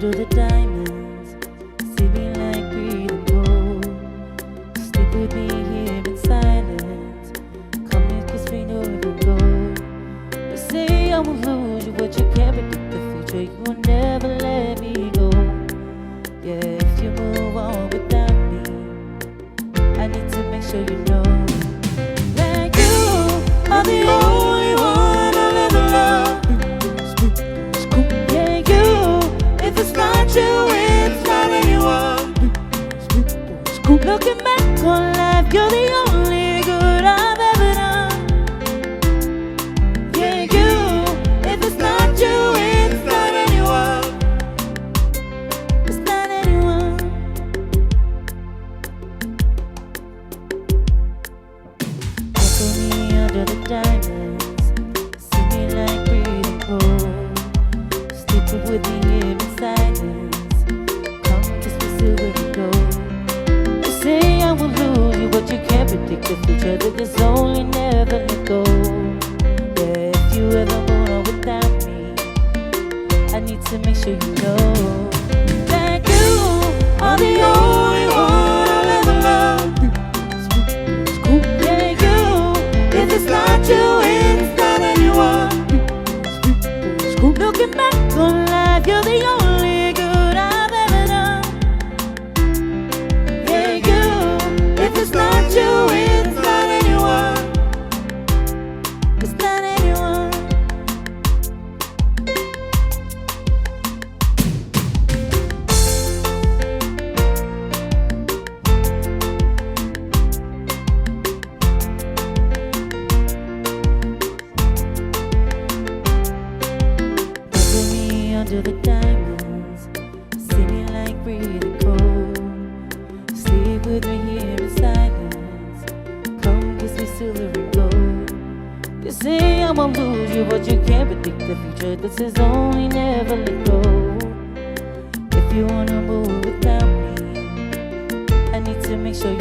under the diamonds, see me like breathing gold. Sleep with me here in silence, come and kiss me, no even go. You say I won't lose you, but you can't predict the future. You will never let me go. Yeah, if you move on without me, I need to make sure you know that you are the only one I'll ever love. Yeah, you, if it's not you, it's not anyone. Looking back on life, you're the only good I've ever done. Yeah, you, if it's not you, it's not anyone. It's not anyone. Buckle me under the diamonds, see me like breathing cold. Sleep with me here in silence, come kiss me silver and gold. You say I will lose you, but you can't predict the future. That there's only never let go. Yeah, if you ever move on without me, I need to make sure you know that you are the only one I'll ever love. Yeah, you, if it's not you, it's not anyone. Looking back on life, you're the only good I've ever done. Yeah, you, if it's not you, it's not anyone. It's not anyone. Buckle me under the diamonds, see me like breathing cold. Sleep with me here in silence, come kiss me silver and gold. You say I won't lose you, but you can't predict the future. This is only never let go. If you wanna move without me, I need to make sure you